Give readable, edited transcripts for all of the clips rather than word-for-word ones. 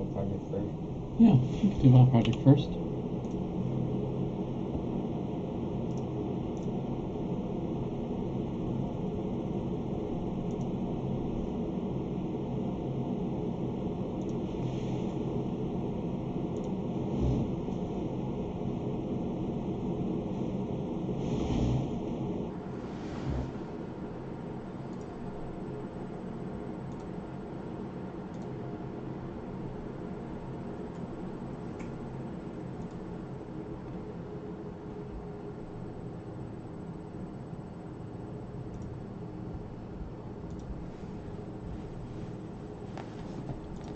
Wild Project first? Yeah, you can do Wild Project first.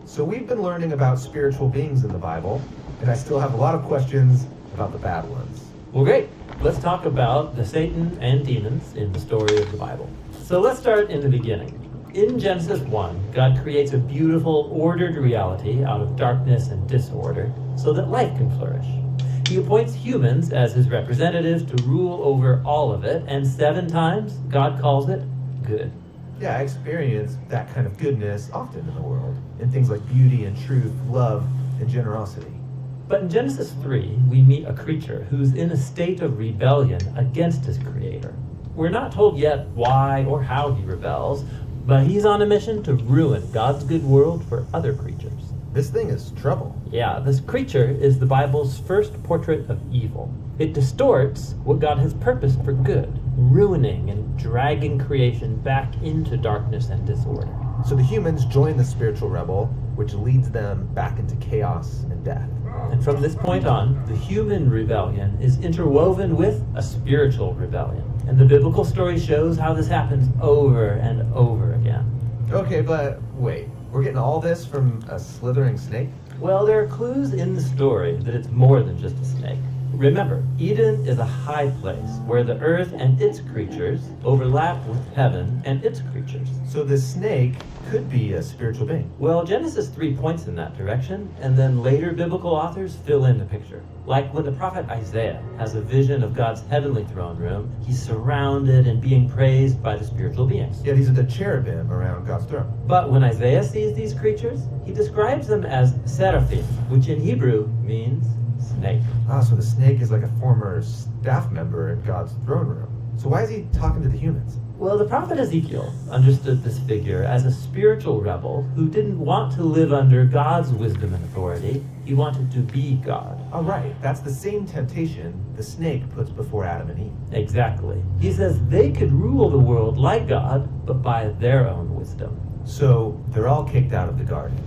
So we've been learning about spiritual beings in the Bible, and I still have a lot of questions about the bad ones. Well, great. Let's talk about the Satan and demons in the story of the Bible. So let's start in the beginning. In Genesis 1, God creates a beautiful, ordered reality out of darkness and disorder so that life can flourish. He appoints humans as his representatives to rule over all of it, and 7 times God calls it good. Yeah, I experience that kind of goodness often in the world, in things like beauty and truth, love and generosity. But in Genesis 3, we meet a creature who's in a state of rebellion against his creator. We're not told yet why or how he rebels, but he's on a mission to ruin God's good world for other creatures. This thing is trouble. Yeah, this creature is the Bible's first portrait of evil. It distorts what God has purposed for good, ruining and dragging creation back into darkness and disorder. So the humans join the spiritual rebel, which leads them back into chaos and death. And from this point on, the human rebellion is interwoven with a spiritual rebellion. And the biblical story shows how this happens over and over again. Okay, but wait, we're getting all this from a slithering snake? Well, there are clues in the story that it's more than just a snake. Remember, Eden is a high place where the earth and its creatures overlap with heaven and its creatures. So this snake could be a spiritual being. Well, Genesis 3 points in that direction, and then later biblical authors fill in the picture. Like when the prophet Isaiah has a vision of God's heavenly throne room, he's surrounded and being praised by the spiritual beings. Yeah, these are the cherubim around God's throne. But when Isaiah sees these creatures, he describes them as seraphim, which in Hebrew means snake. Ah, so the snake is like a former staff member in God's throne room. So why is he talking to the humans? Well, the prophet Ezekiel understood this figure as a spiritual rebel who didn't want to live under God's wisdom and authority. He wanted to be God. Oh, right. That's the same temptation the snake puts before Adam and Eve. Exactly. He says they could rule the world like God, but by their own wisdom. So they're all kicked out of the garden.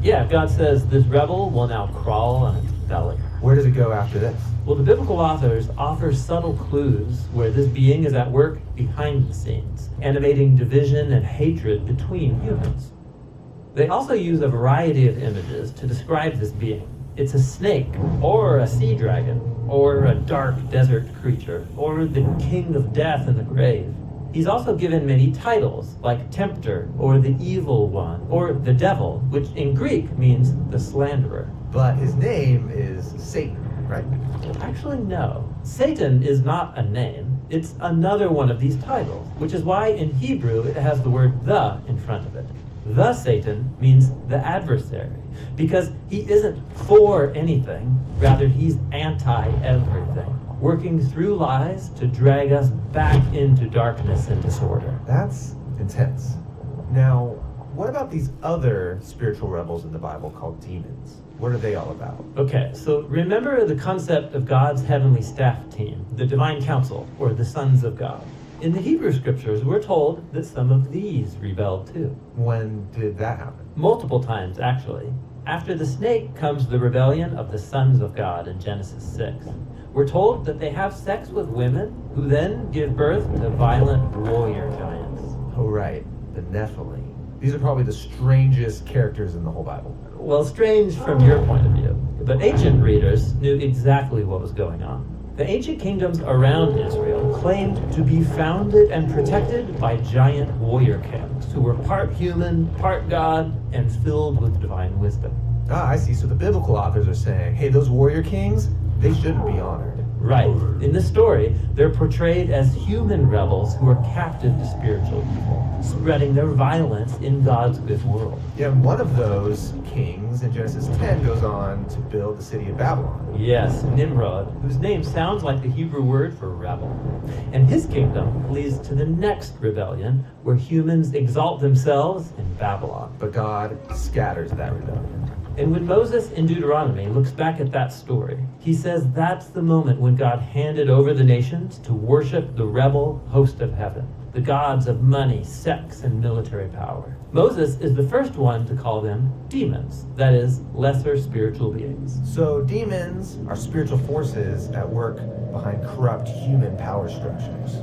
Yeah, God says this rebel will now crawl on its belly. Where does it go after this? Well, the biblical authors offer subtle clues where this being is at work behind the scenes, animating division and hatred between humans. They also use a variety of images to describe this being. It's a snake, or a sea dragon, or a dark desert creature, or the king of death and the grave. He's also given many titles, like Tempter, or the Evil One, or the Devil, which in Greek means the slanderer. But his name is Satan, right? Actually, no. Satan is not a name. It's another one of these titles, which is why in Hebrew it has the word the in front of it. The Satan means the adversary, because he isn't for anything, rather he's anti-everything, working through lies to drag us back into darkness and disorder. That's intense. Now, what about these other spiritual rebels in the Bible called demons? What are they all about? Okay, so remember the concept of God's heavenly staff team, the divine council, or the sons of God. In the Hebrew scriptures, we're told that some of these rebelled too. When did that happen? Multiple times, actually. After the snake comes the rebellion of the sons of God in Genesis 6. We're told that they have sex with women who then give birth to violent warrior giants. Oh, right. The Nephilim. These are probably the strangest characters in the whole Bible. Well, strange from your point of view, but ancient readers knew exactly what was going on. The ancient kingdoms around Israel claimed to be founded and protected by giant warrior kings who were part human, part God, and filled with divine wisdom. Ah, I see. So the biblical authors are saying, hey, those warrior kings, they shouldn't be honored. Right. In this story, they're portrayed as human rebels who are captive to spiritual evil. spreading their violence in God's good world. Yeah, and one of those kings in Genesis 10 goes on to build the city of Babylon. Yes, Nimrod, whose name sounds like the Hebrew word for rebel. And his kingdom leads to the next rebellion, where humans exalt themselves in Babylon. But God scatters that rebellion. And when Moses in Deuteronomy looks back at that story, he says that's the moment when God handed over the nations to worship the rebel host of heaven, the gods of money, sex, and military power. Moses is the first one to call them demons, that is, lesser spiritual beings. So demons are spiritual forces at work behind corrupt human power structures.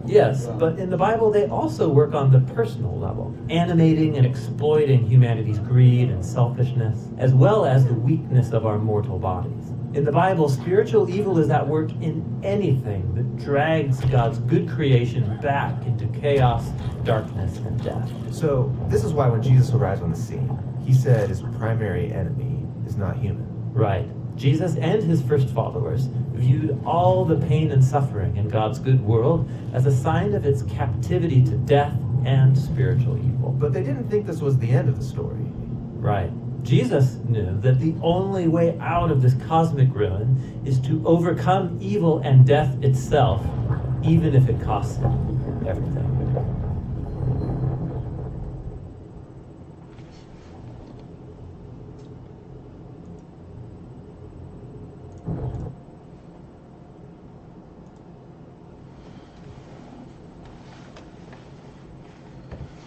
Yes, but in the Bible they also work on the personal level, animating and exploiting humanity's greed and selfishness, as well as the weakness of our mortal bodies. In the Bible, spiritual evil is at work in anything that drags God's good creation back into chaos, darkness, and death. So this is why when Jesus arrives on the scene, he said his primary enemy is not human. Right. Jesus and his first followers viewed all the pain and suffering in God's good world as a sign of its captivity to death and spiritual evil. But they didn't think this was the end of the story. Right. Jesus knew that the only way out of this cosmic ruin is to overcome evil and death itself, even if it costs him everything.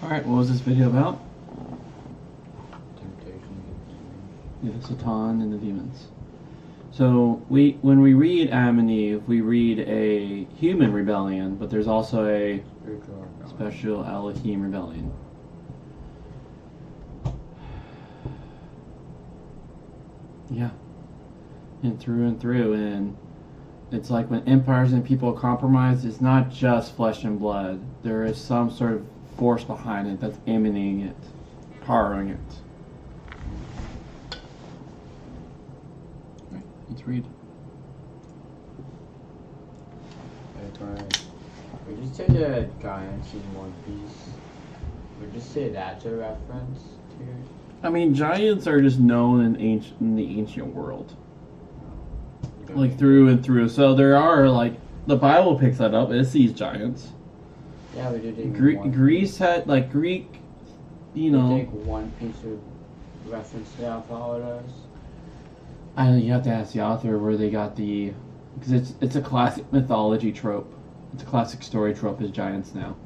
Alright, what was this video about? Temptation. Yeah, Satan and the demons. So when we read Adam and Eve, we read a human rebellion, but there's also a Spiritual. special Elohim rebellion. Yeah. And through, and it's like when empires and people compromise, it's not just flesh and blood. There is some sort of force behind it that's emanating it, powering it. Right, let's read. Alright. Would you say the giants in One Piece? Would you say that's a reference to? I mean, giants are just known in the ancient world, like through and through. So there are, like, the Bible picks that up. It sees giants. Yeah, we did take Greece had, like, Greek, you know. Take One Piece of reference to that followers. I know you have to ask the author where they got the, because it's a classic mythology trope. It's a classic story trope is giants now.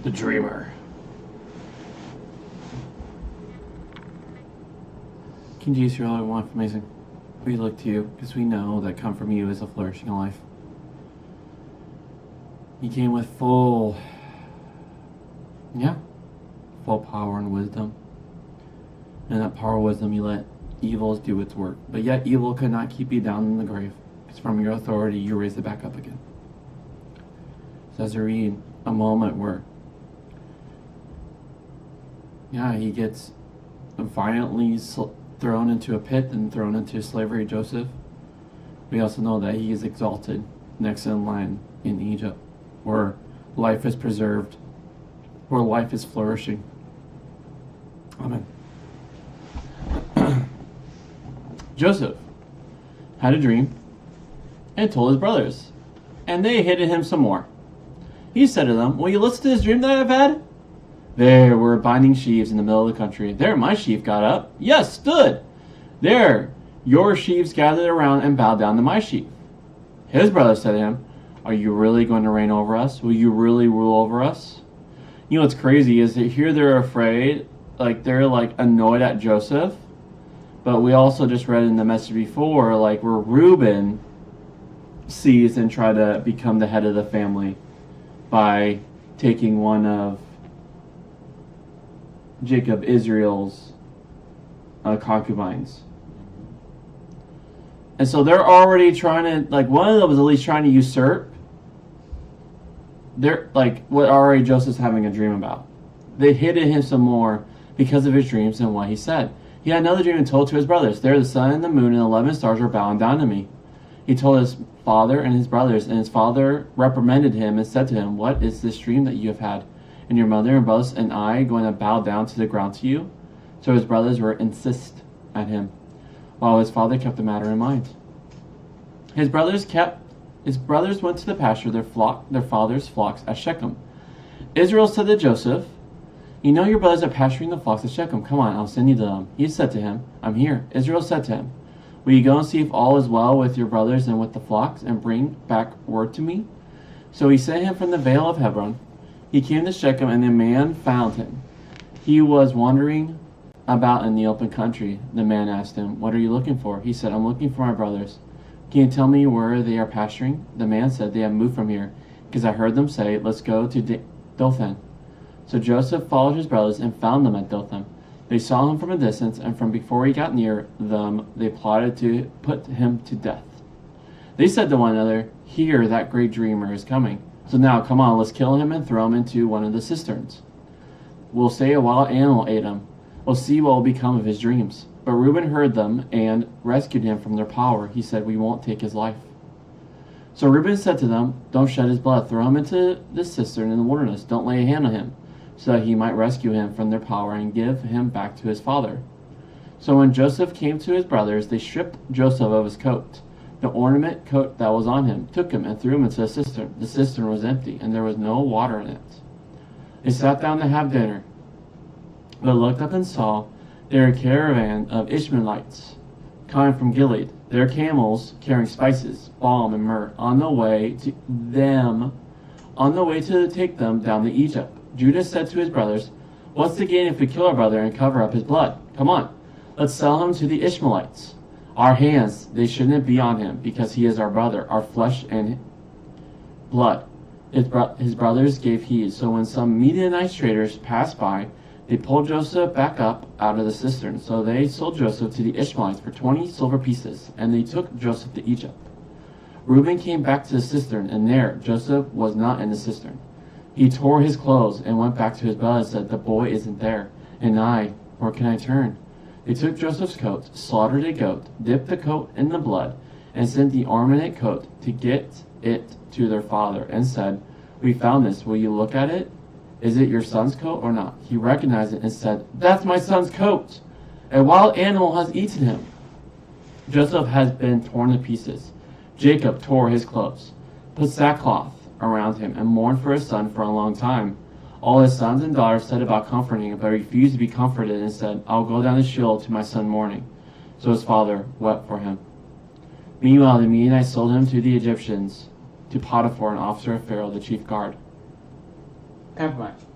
The Dreamer. King Jesus, you're all I want, amazing. We look to you because we know that come from you is a flourishing life. You came with full power and wisdom. And that power and wisdom you let evil do its work. But yet evil could not keep you down in the grave, because from your authority you raised it back up again. So as we read a moment where he gets violently thrown into a pit and thrown into slavery, Joseph. We also know that he is exalted next in line in Egypt, where life is preserved, where life is flourishing. Amen. Joseph had a dream and told his brothers, and they hated him some more. He said to them, "Will you listen to this dream that I've had?" There were binding sheaves in the middle of the country. There my sheaf got up. Yes, stood. There your sheaves gathered around and bowed down to my sheaf. His brothers said to him, "Are you really going to reign over us? Will you really rule over us?" You know what's crazy is that here they're afraid, like they're like annoyed at Joseph. But we also just read in the message before, like where Reuben sees and try to become the head of the family by taking one of Jacob, Israel's concubines. And so they're already trying to, like, one of them was at least trying to usurp they're like what already Joseph's having a dream about. They hid him some more because of his dreams and what he said. He had another dream and told to his brothers, "There the sun and the moon and 11 stars are bowing down to me." He told his father and his brothers, and his father reprimanded him and said to him, "What is this dream that you have had? And your mother and brothers and I going to bow down to the ground to you?" So his brothers were incensed at him, while his father kept the matter in mind. His brothers went to the pasture their father's flocks at Shechem. Israel said to Joseph, "You know your brothers are pasturing the flocks at Shechem. Come on, I'll send you to them." He said to him, "I'm here." Israel said to him, "Will you go and see if all is well with your brothers and with the flocks, and bring back word to me?" So he sent him from the vale of Hebron. He came to Shechem, and the man found him. He was wandering about in the open country. The man asked him, "What are you looking for?" He said, "I'm looking for my brothers. Can you tell me where they are pasturing?" The man said, "They have moved from here, because I heard them say, 'Let's go to Dothan.'" So Joseph followed his brothers and found them at Dothan. They saw him from a distance, and from before he got near them, they plotted to put him to death. They said to one another, "Here, that great dreamer is coming. So now, come on, let's kill him and throw him into one of the cisterns. We'll say a wild animal ate him. We'll see what will become of his dreams." But Reuben heard them and rescued him from their power. He said, "We won't take his life." So Reuben said to them, "Don't shed his blood. Throw him into the cistern in the wilderness. Don't lay a hand on him, so that he might rescue him from their power and give him back to his father." So when Joseph came to his brothers, they stripped Joseph of his coat, the ornament coat that was on him, took him and threw him into a cistern. The cistern was empty, and there was no water in it. They sat down to have dinner, but looked up and saw there a caravan of Ishmaelites coming from Gilead, their camels carrying spices, balm, and myrrh, on the way to take them down to Egypt. Judah said to his brothers, "What's the gain if we kill our brother and cover up his blood? Come on, let's sell him to the Ishmaelites. Our hands, they shouldn't be on him, because he is our brother, our flesh and blood." His brothers gave heed. So when some Midianite traders passed by, they pulled Joseph back up out of the cistern. So they sold Joseph to the Ishmaelites for 20 silver pieces, and they took Joseph to Egypt. Reuben came back to the cistern, and there Joseph was not in the cistern. He tore his clothes and went back to his brothers and said, "The boy isn't there, and where can I turn?" They took Joseph's coat, slaughtered a goat, dipped the coat in the blood, and sent the ornament coat to get it to their father, and said, "We found this. Will you look at it? Is it your son's coat or not?" He recognized it and said, "That's my son's coat. A wild animal has eaten him." Joseph has been torn to pieces. Jacob tore his clothes, put sackcloth around him, and mourned for his son for a long time. All his sons and daughters set about comforting him, but he refused to be comforted and said, "I'll go down to Sheol to my son mourning." So his father wept for him. Meanwhile, the Midianites sold him to the Egyptians, to Potiphar, an officer of Pharaoh, the chief guard. Compromise.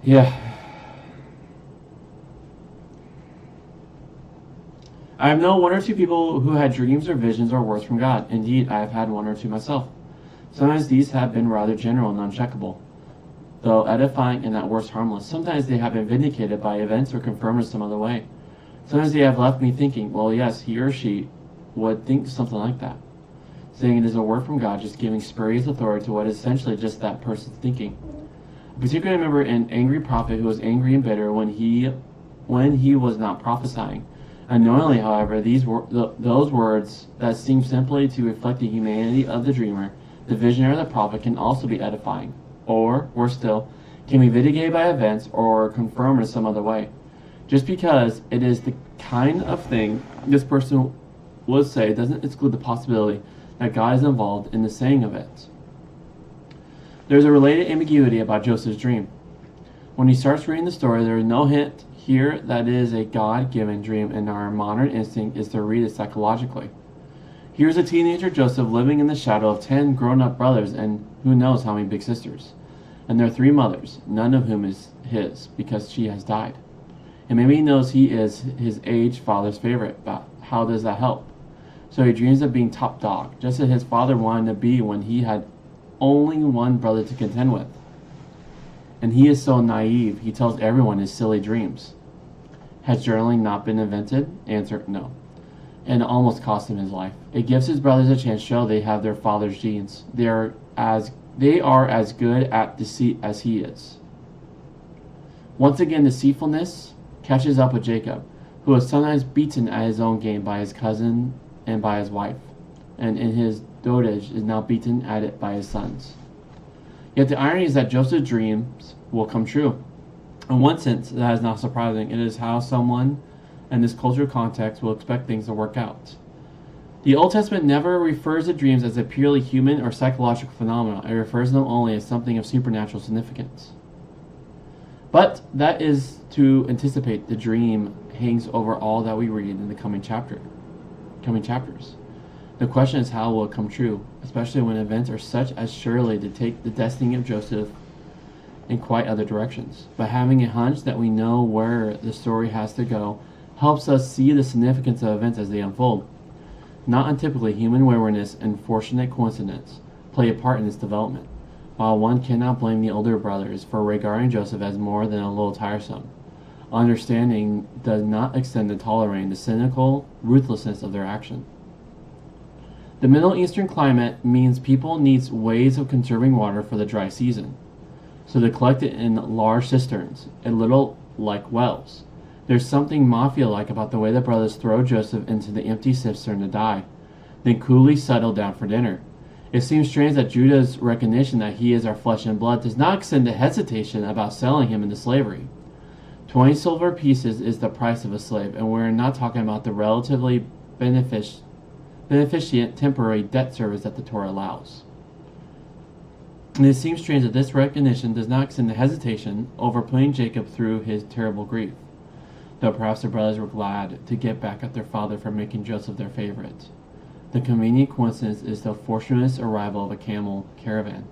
Yeah. I have known one or two people who had dreams or visions or words from God. Indeed, I have had one or two myself. Sometimes these have been rather general and uncheckable, though edifying and at worst harmless. Sometimes they have been vindicated by events or confirmed in some other way. Sometimes they have left me thinking, well, yes, he or she would think something like that, saying it is a word from God, just giving spurious authority to what is essentially just that person's thinking. I particularly remember an angry prophet who was angry and bitter when he was not prophesying. Unknowingly, however, those words that seem simply to reflect the humanity of the dreamer, the visionary, or the prophet can also be edifying, or, worse still, can be vindicated by events or confirmed in some other way. Just because it is the kind of thing this person would say doesn't exclude the possibility that God is involved in the saying of it. There's a related ambiguity about Joseph's dream. When he starts reading the story, there is no hint here that it is a God-given dream, and our modern instinct is to read it psychologically. Here's a teenager Joseph living in the shadow of 10 grown-up brothers and who knows how many big sisters. And there are 3 mothers, none of whom is his, because she has died. And maybe he knows he is his aged father's favorite, but how does that help? So he dreams of being top dog, just as his father wanted to be when he had only one brother to contend with. And he is so naive, he tells everyone his silly dreams. Has journaling not been invented? Answer, no. and it almost cost him his life. It gives his brothers a chance to show they have their father's genes. They are as good at deceit as he is. Once again, deceitfulness catches up with Jacob, who is sometimes beaten at his own game by his cousin and by his wife, and in his dotage is now beaten at it by his sons. Yet the irony is that Joseph's dreams will come true. In one sense, that is not surprising. It is how someone in this cultural context will expect things to work out. The Old Testament never refers to dreams as a purely human or psychological phenomenon. It refers to them only as something of supernatural significance. But that is to anticipate the dream hangs over all that we read in the coming chapters. The question is how will it come true, especially when events are such as surely to take the destiny of Joseph in quite other directions. But having a hunch that we know where the story has to go helps us see the significance of events as they unfold. Not untypically, human waywardness and fortunate coincidence play a part in this development, while one cannot blame the older brothers for regarding Joseph as more than a little tiresome. Understanding does not extend to tolerating the cynical ruthlessness of their action. The Middle Eastern climate means people need ways of conserving water for the dry season, so they collect it in large cisterns, a little like wells. There's something mafia-like about the way the brothers throw Joseph into the empty cistern to die, then coolly settle down for dinner. It seems strange that Judah's recognition that he is our flesh and blood does not extend to hesitation about selling him into slavery. 20 silver pieces is the price of a slave, and we're not talking about the relatively beneficent temporary debt service that the Torah allows. And it seems strange that this recognition does not extend to hesitation over putting Jacob through his terrible grief, though perhaps the brothers were glad to get back at their father for making Joseph their favorite. The convenient coincidence is the fortuitous arrival of a camel caravan.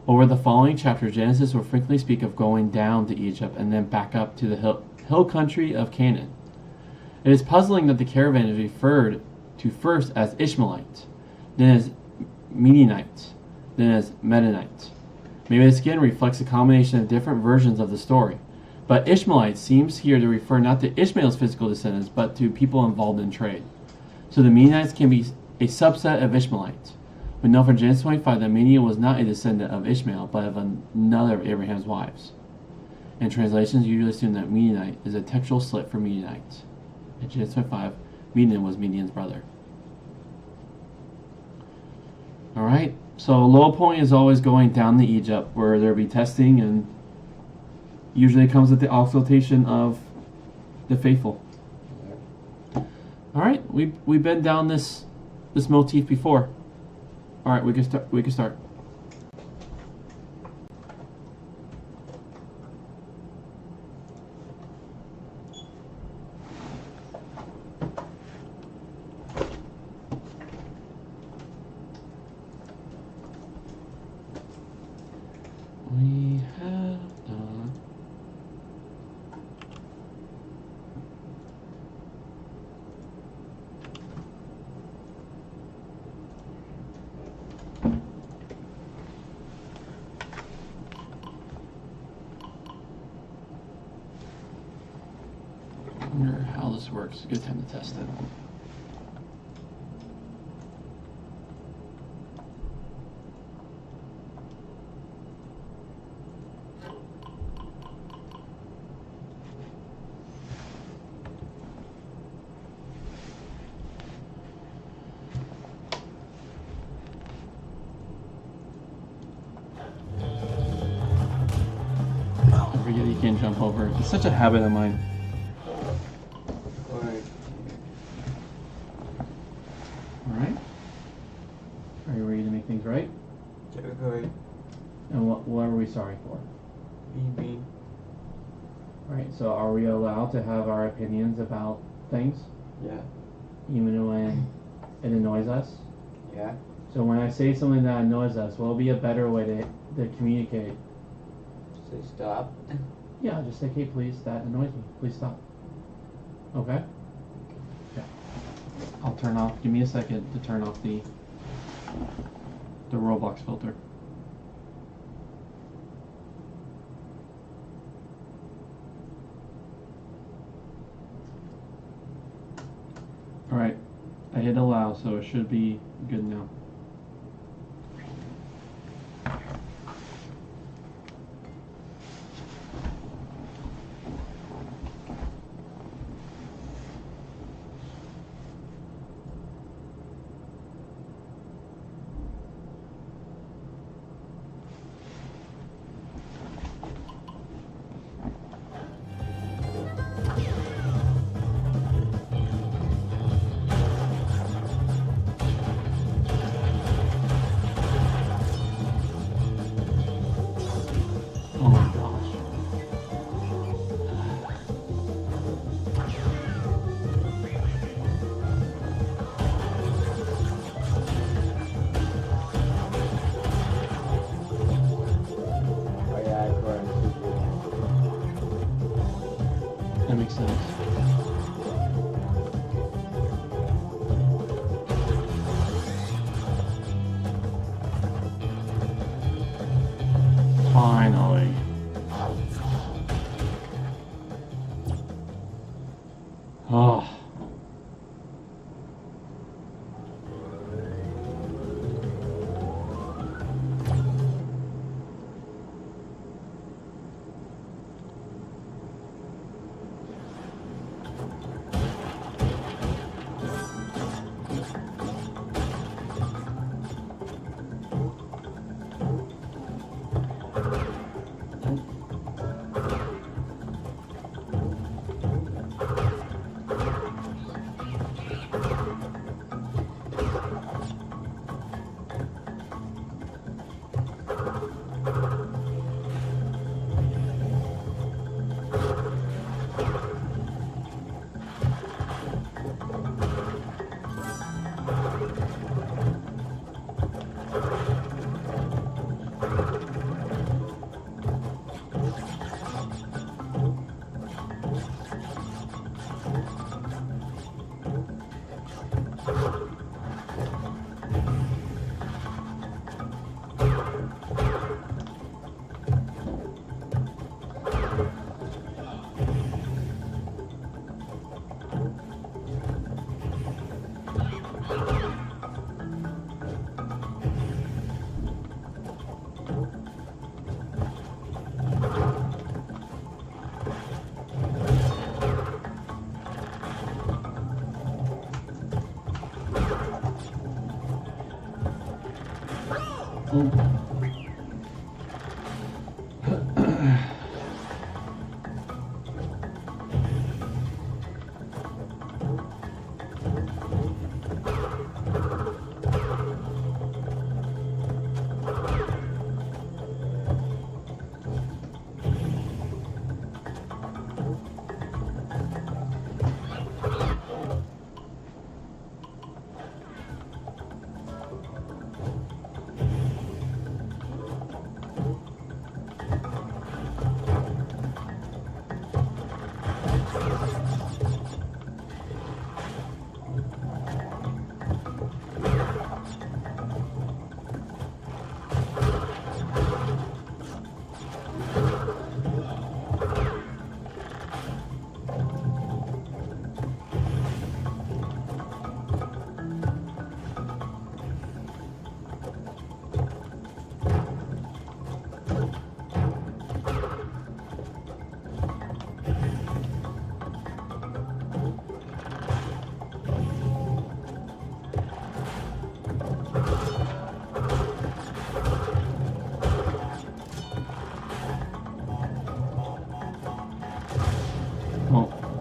Over the following chapters, Genesis will frequently speak of going down to Egypt and then back up to the hill country of Canaan. It is puzzling that the caravan is referred to first as Ishmaelite, then as Midianite, then as Midianite. Maybe this again reflects a combination of different versions of the story, but Ishmaelite seems here to refer not to Ishmael's physical descendants, but to people involved in trade. So the Midianites can be a subset of Ishmaelites. We know from Genesis 25 that Midian was not a descendant of Ishmael, but of another of Abraham's wives. And translations usually assume that Midianite is a textual slip for Midianite. In Genesis 25, Midian was Midian's brother. Alright, so low point is always going down to Egypt, where there'll be testing, and usually it comes with the exaltation of the faithful. Alright, we've been down this motif before. Alright, we can start. We have done. I wonder how this works. It's a good time to test it. I forget you can't jump over. It's such a habit of mine. Alright. Are you ready to make things right? Okay. And what are we sorry for? Me. Alright, so are we allowed to have our opinions about things? Yeah. Even when it annoys us? Yeah. So when I say something that annoys us, what will be a better way to communicate? Say stop. Yeah, just say, hey, please, that annoys me. Please stop. Okay? Yeah. I'll turn off, give me a second to turn off the Roblox filter. Alright, I hit allow, so it should be good now. Oh my gosh. Oh yeah, of course. That makes sense. Finally. Oh.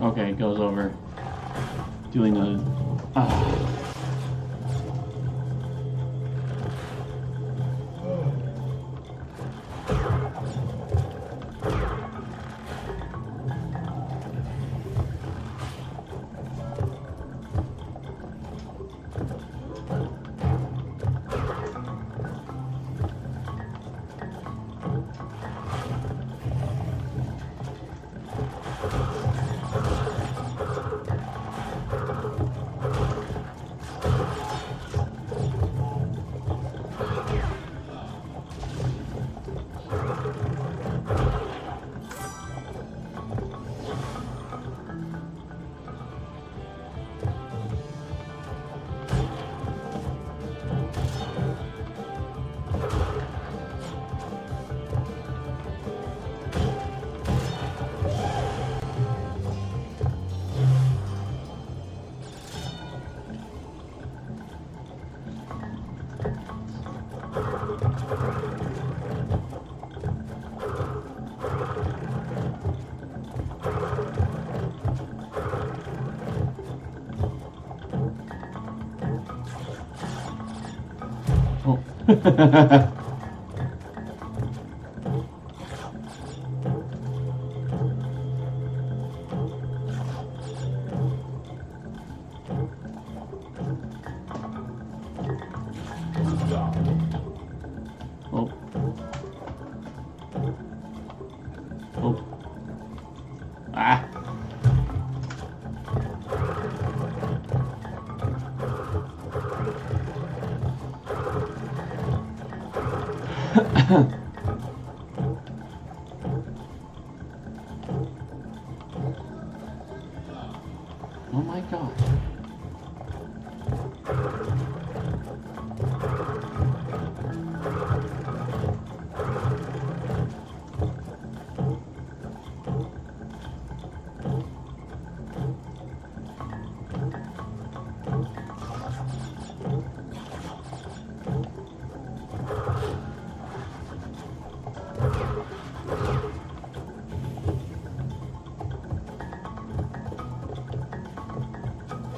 Okay, it goes over. Doing a... Oh. Oh. Ah. Oh my god.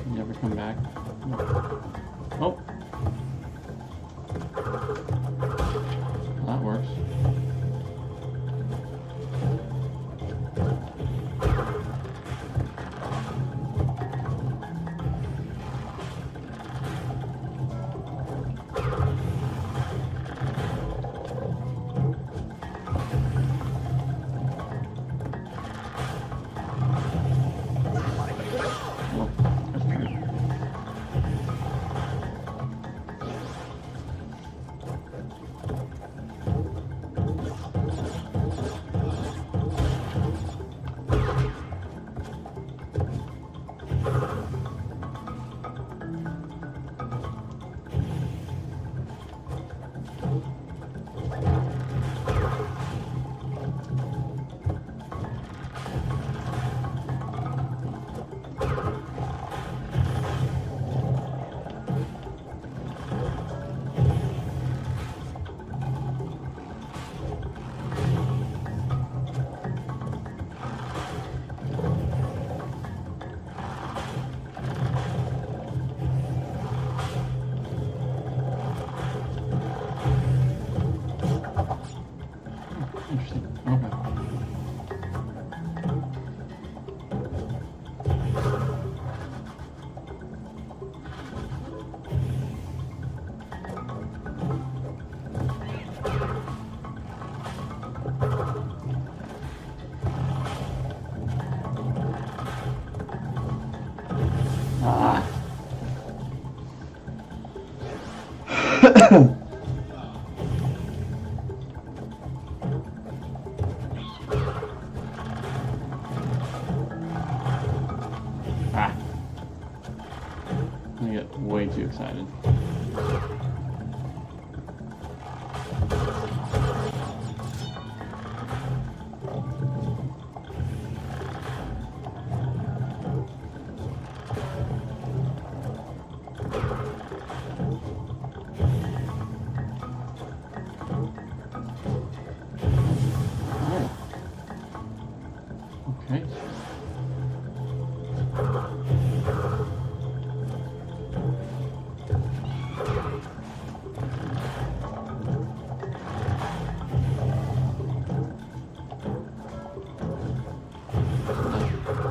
Never come back. Oh. That works. Interesting. Okay. Ah. Ah. I get way too excited. Oh. Okay.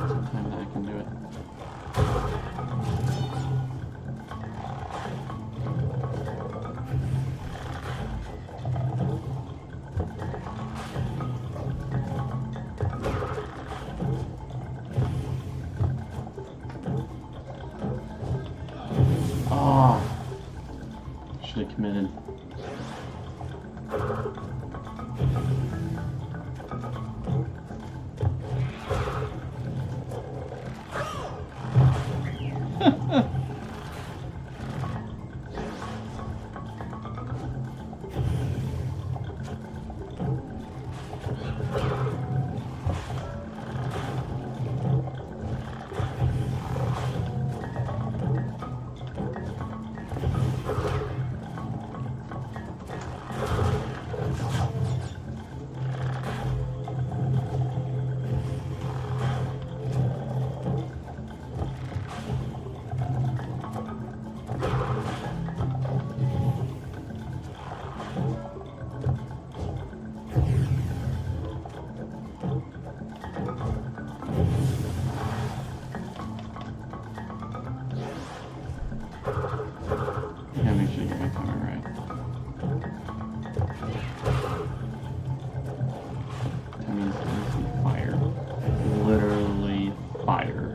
Sometimes I can do it. Oh, should have committed. actually hear me coming, right? That means fire. Literally fire.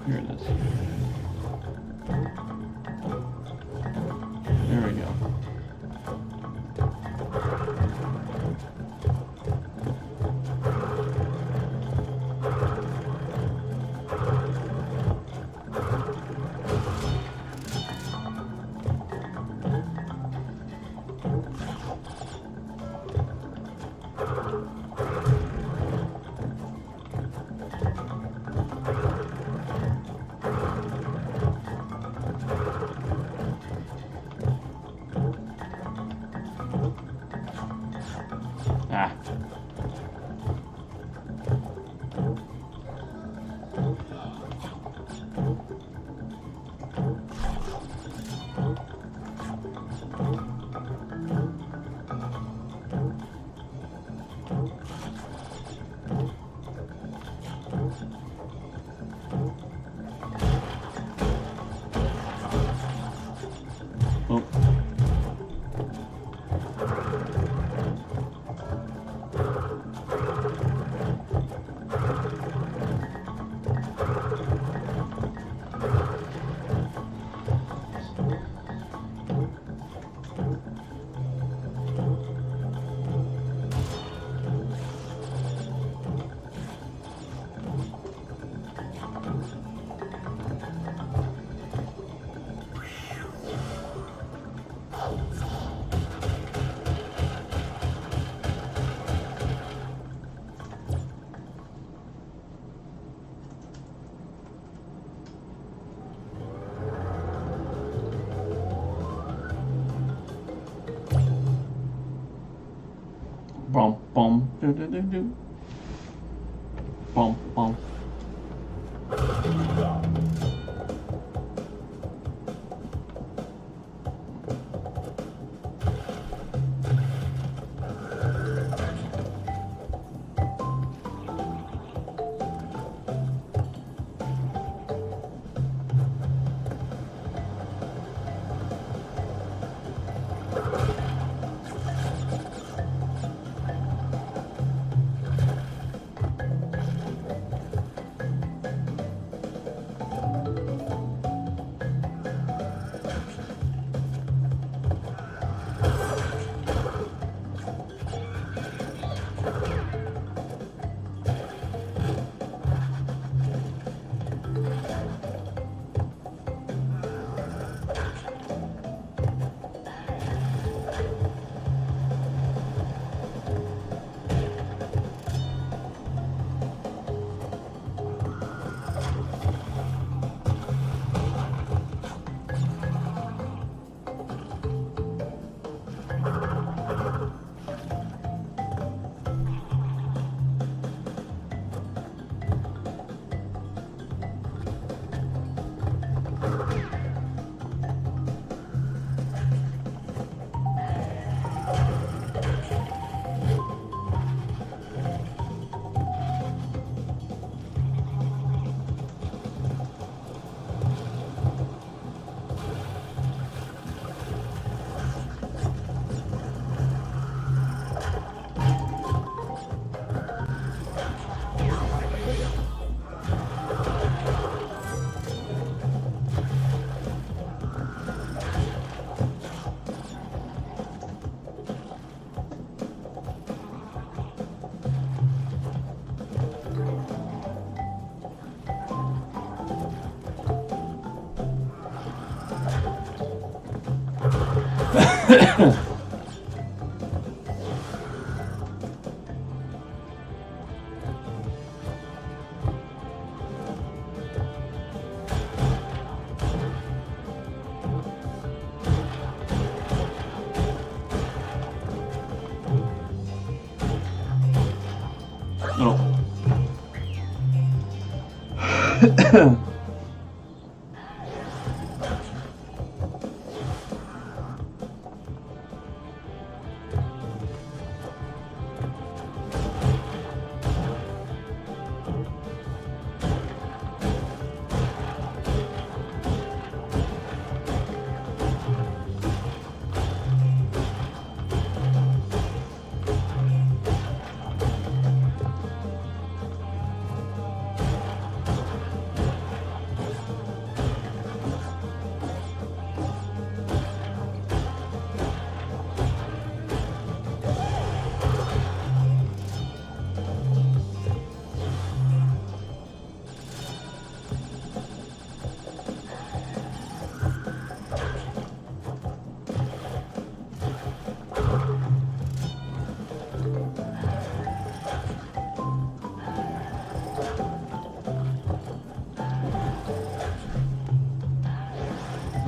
Here it is. There we go. Ah. Oh. Bum bum do do do do. Bum bum. Oh.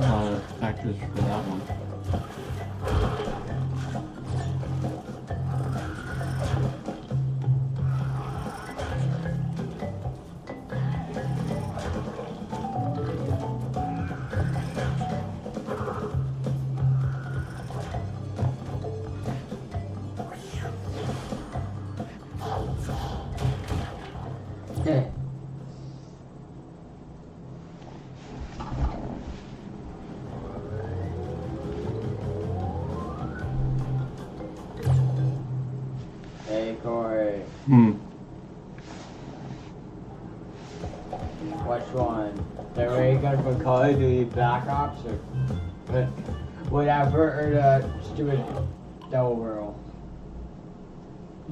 A lot of factors for that one. Hey. Hey, Corey. Which one? The ray gun from Call of Duty Black Ops or whatever, or the stupid Devil World?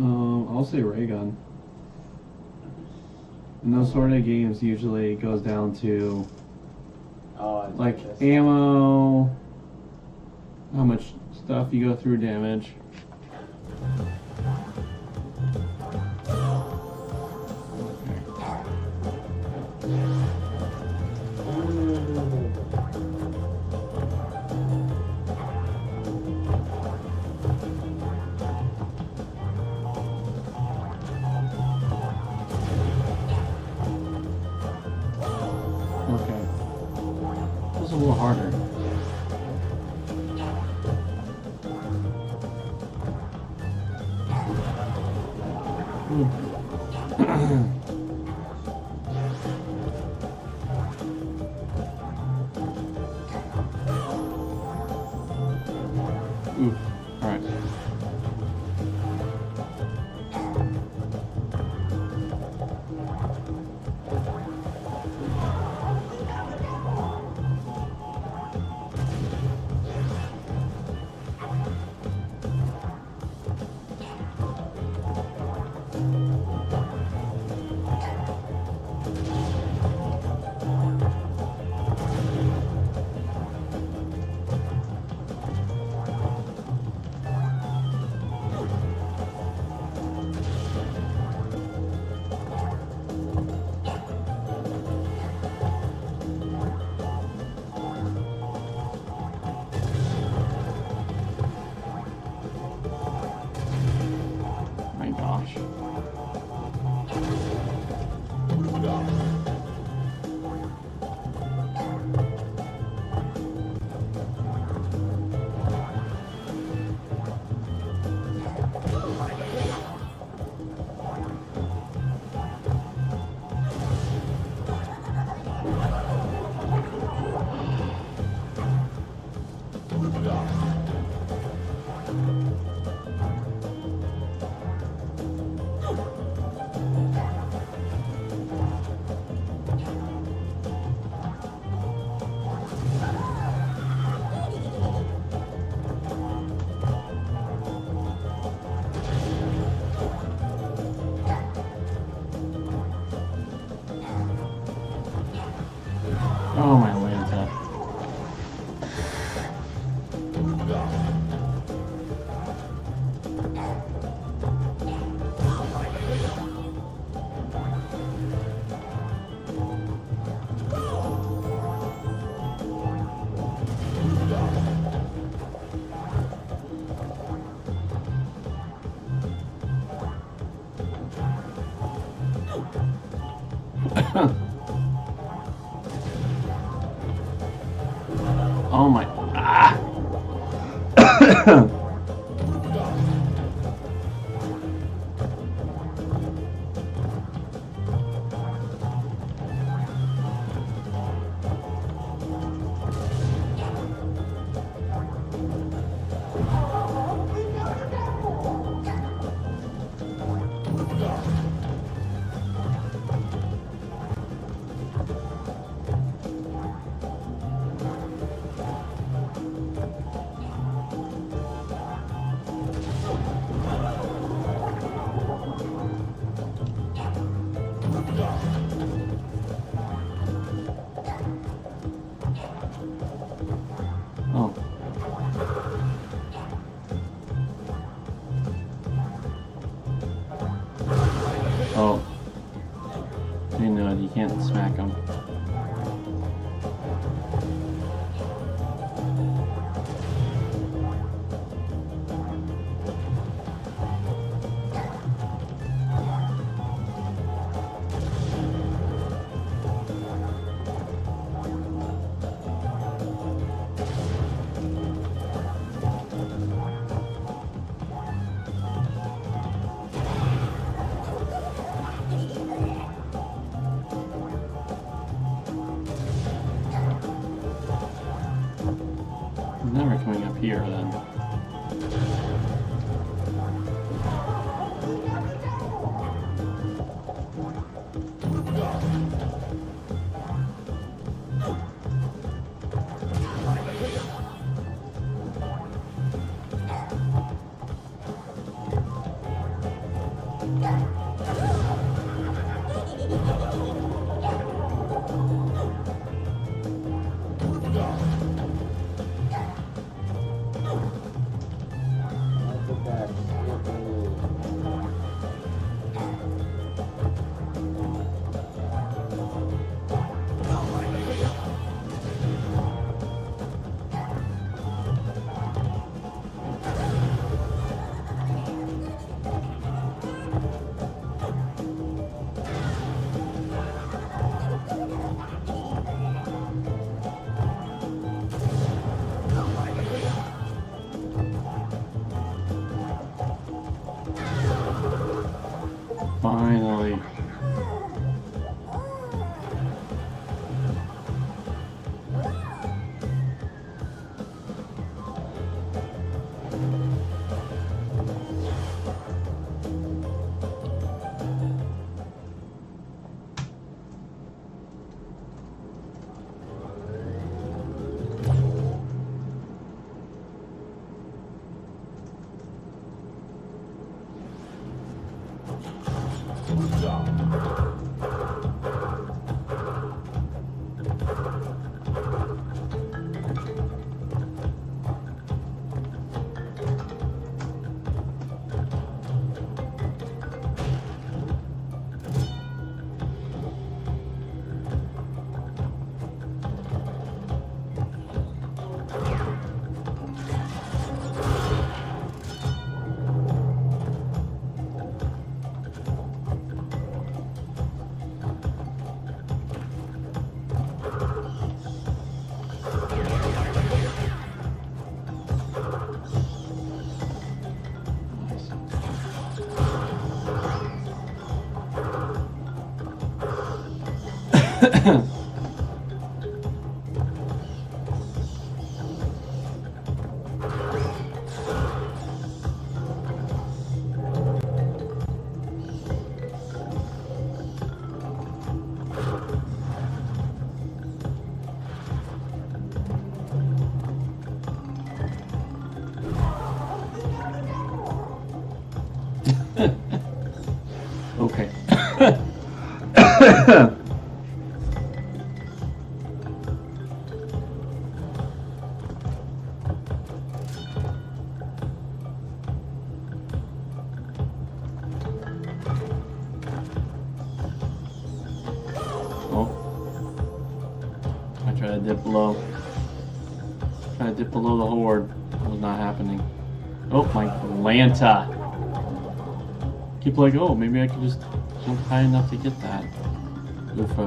I'll say ray gun. In those sort of games, usually it goes down to like ammo, how much stuff you go through, damage. Okay. This is a little harder. Ooh. All right. My gosh. Oh my. Ah! Oh. Oh. You know, you can't smack him. Never coming up here then. Finally. Okay. Oh. I tried to dip below. Try to dip below the horde. It was not happening. Oh, my Lanta. Keep like, oh, maybe I can just jump high enough to get that. Oofa.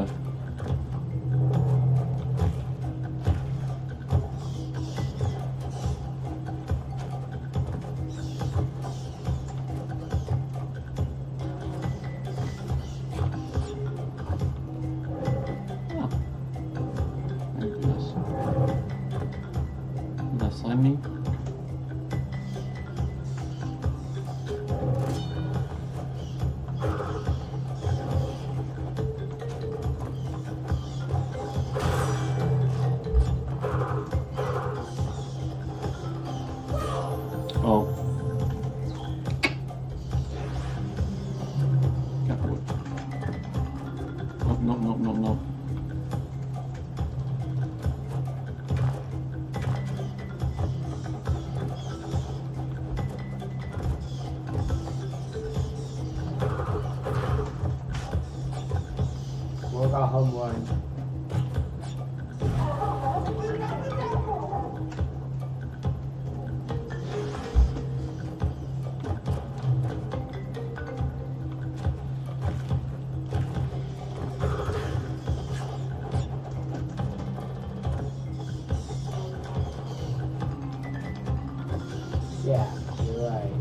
Oh. Thank goodness. That slime me? Oh. Got wood. Nope, nope, nope, nope, nope. Work out homework. Yeah, you're right.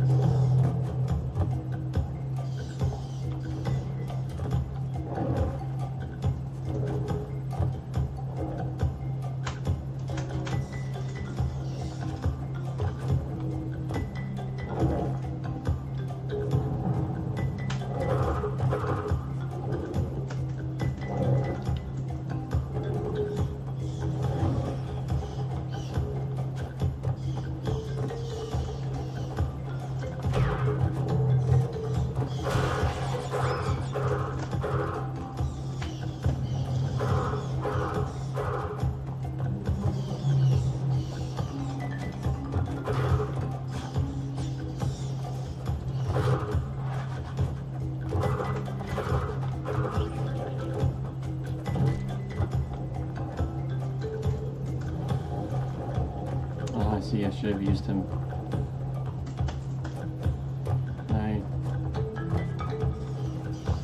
Oh, I see. I should have used him.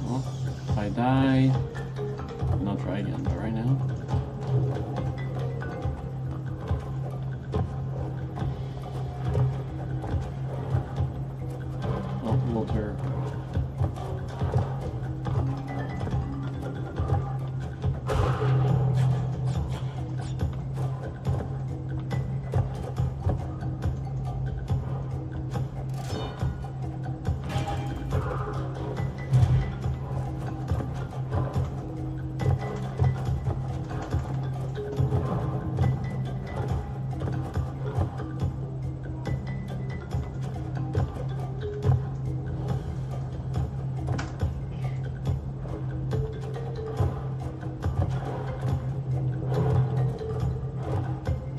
Well, if I die, then I'll try again. But right now, oh, Walter.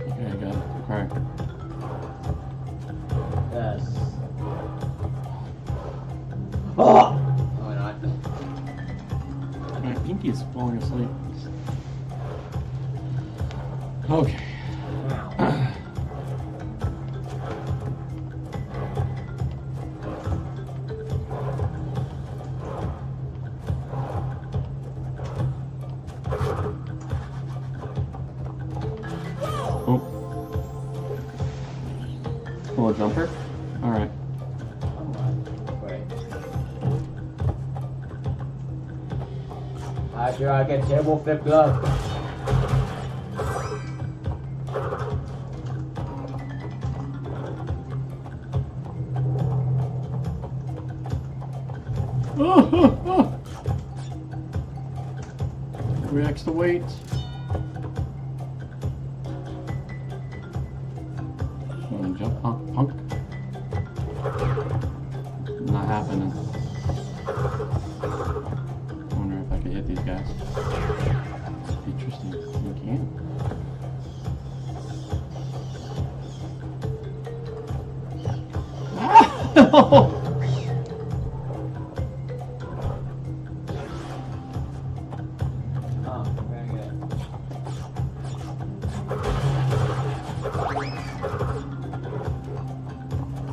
Okay, I got it. Alright. Yes. Oh! Oh, not. My Pinky's falling asleep. Okay. Oh. Little jumper? Alright. Come on. Wait. After I get table flip glove. Reacts to weight. Jump, punk. Not happening. I wonder if I could hit these guys. Interesting. You can. Ah! Oh, very good.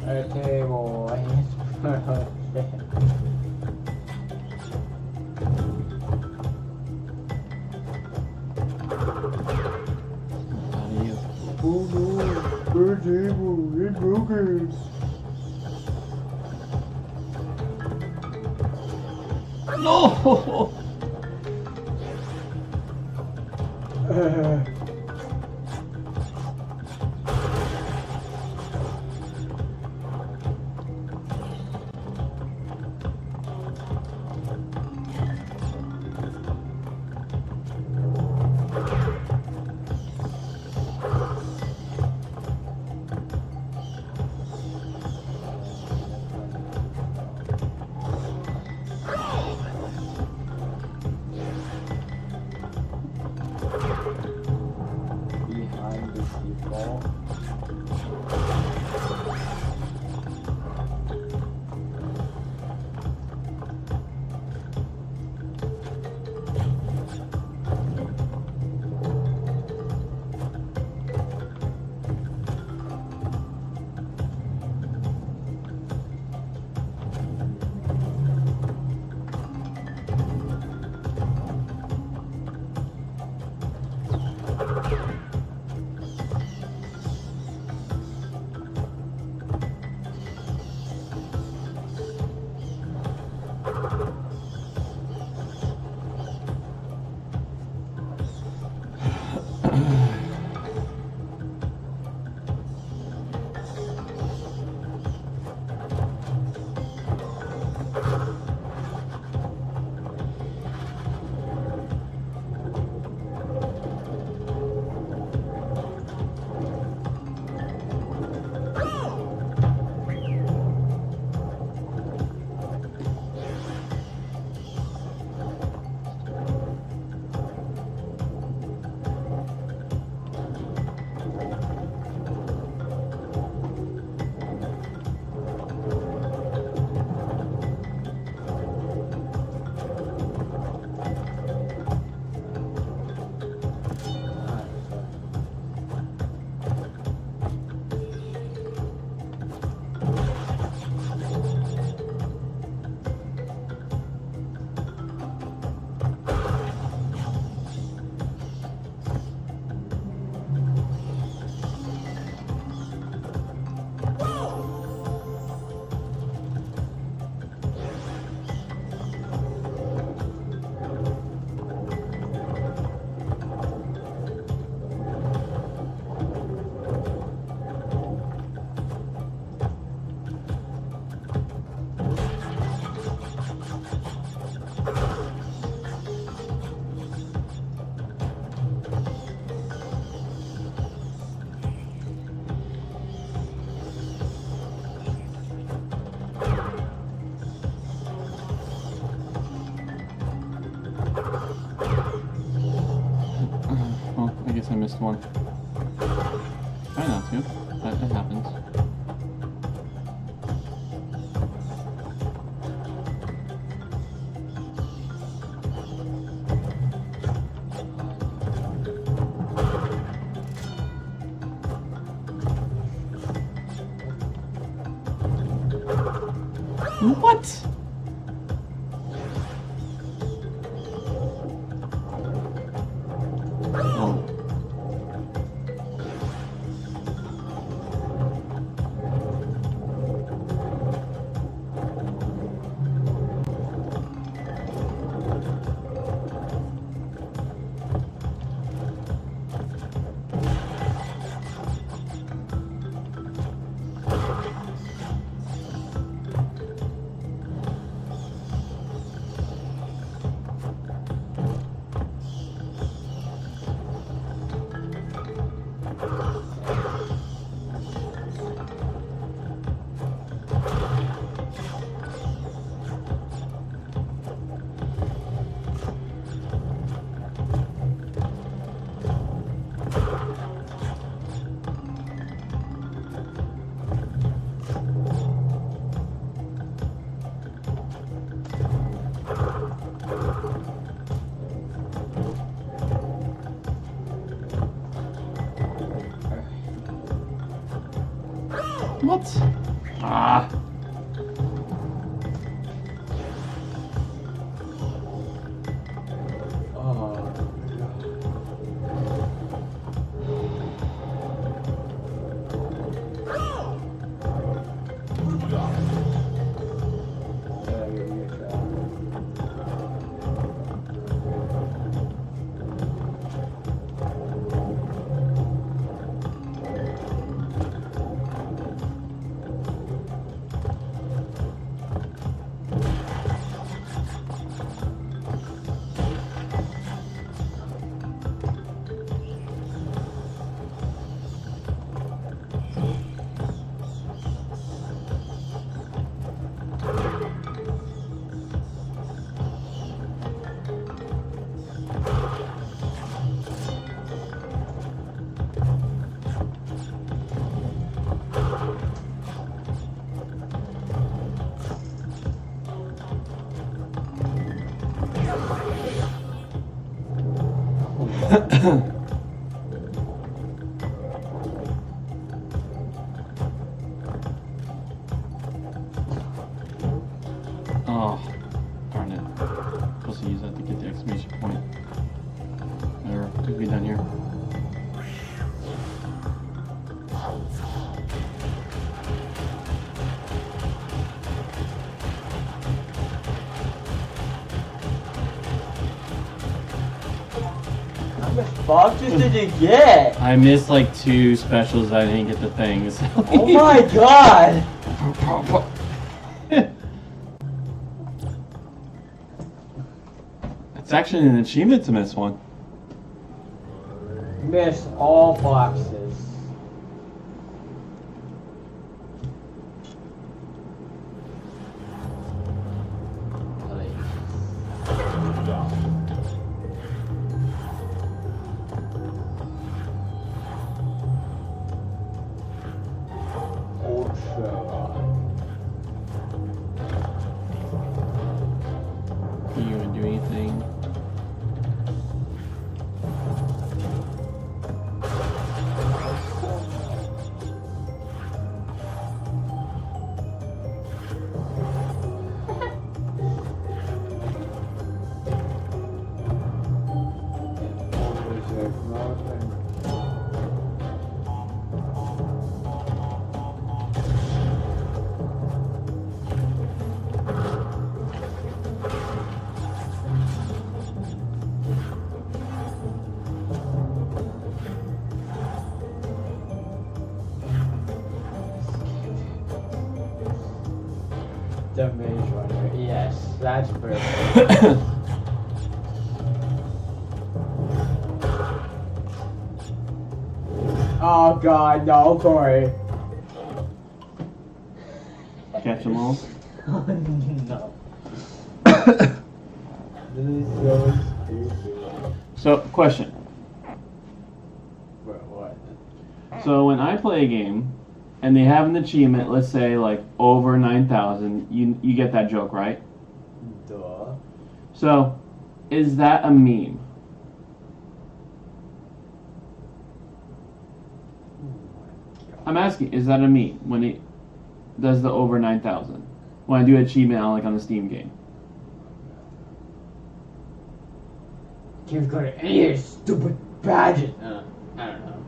A table. table. It's broken. No! Behind the default. I guess I missed one. Try not to. That happens. What? Oh. What? Ah. Oh, darn it. Supposed to use that to get the exclamation point. Whatever, could be done here. How much boxes did you get? I missed like 2 specials. I didn't get the things. Oh my god! It's actually an achievement to miss one. Miss all boxes. Are you gonna do anything? The Maze Runner, yes, that's perfect. Oh god, no, Corey. Catch them all? No. This is so stupid. So, question. What? So when I play a game and they have an achievement, let's say like over 9,000, you get that joke, right? Duh. So, is that a meme? I'm asking, is that a meme when it does the over 9,000? When I do an achievement on like on the Steam game? You've got any stupid badges. I don't know.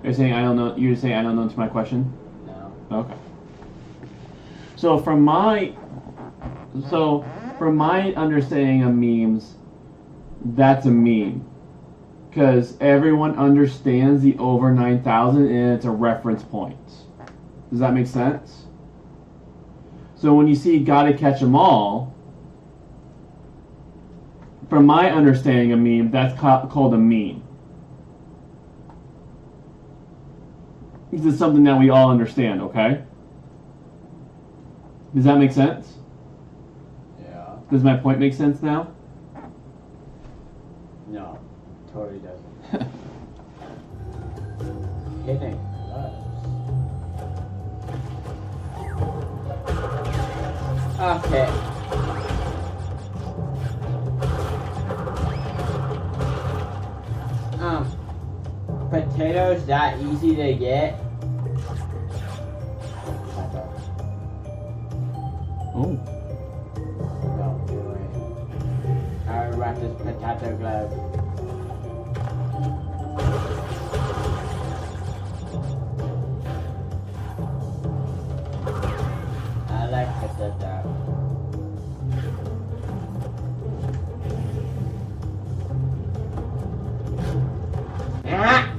You're saying I don't know. You're saying I don't know to my question. No. Okay. So from my understanding of memes, that's a meme. Because everyone understands the over 9,000 and it's a reference point. Does that make sense? So when you see gotta catch 'em all, from my understanding of meme, that's called a meme. This is something that we all understand, okay? Does that make sense? Yeah. Does my point make sense now? No. Totally doesn't. Hitting us. Okay. Potatoes that easy to get? Oh. No, do it. I wrap this potato glove. I like potato. Ah!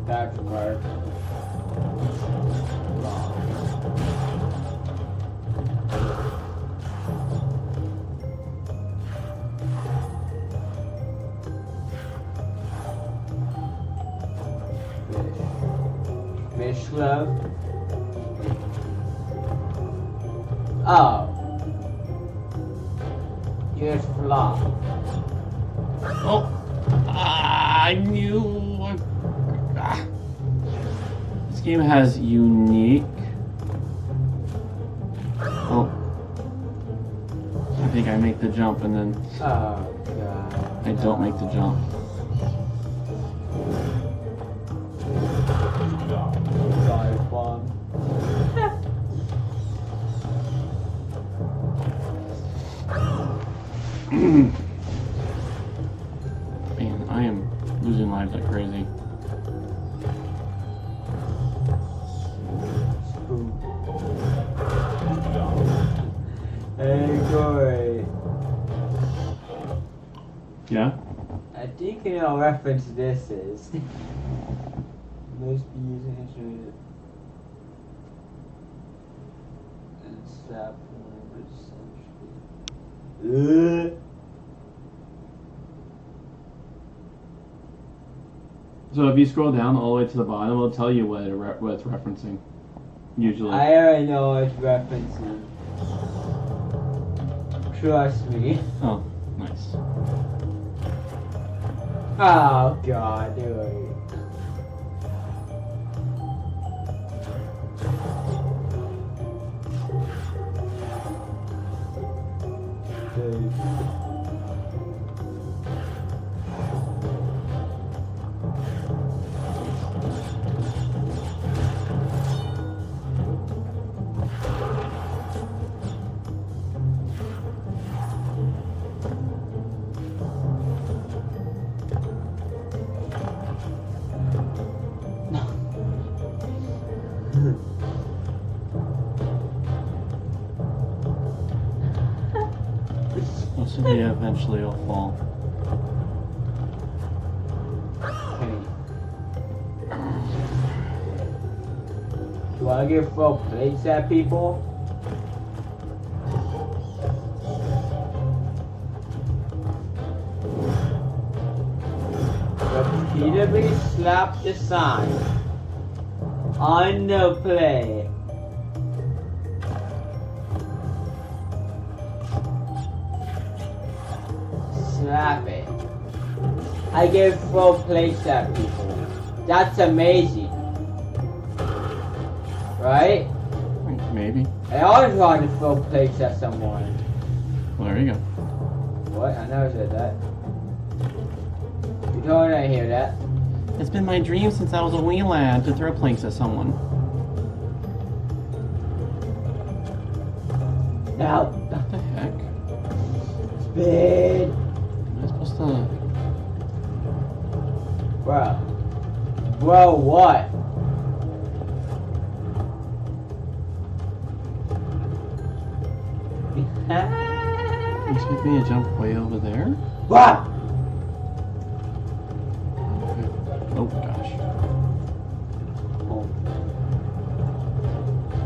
That's right. slow. Oh. Here's flop. Oh, I knew. Ah. This game has unique. Oh, I think I make the jump and then Oh god. I don't make the jump. Sorry, Juan. Man, I am losing lives like crazy. Hey, Corey. Yeah? I think you know what reference this is. Must be using instrument and sap language essentially. So if you scroll down all the way to the bottom, it'll tell you what it's referencing. Usually. I already know what it's referencing. Trust me. Oh, nice. Oh god, dude. So yeah, eventually it'll fall. Do I give full plates at people? Repeatedly slap the sign on the plate. Slap it. I give full plates at people. That's amazing. Right? Maybe. I always want to throw plates at someone. Well, there you go. What? I never said that. You told me I hear that. It's been my dream since I was a wee lad to throw planks at someone. No. What the heck? Spin. Am I supposed to... Bro. Bro, what? You expect me to jump way over there? What? Oh gosh.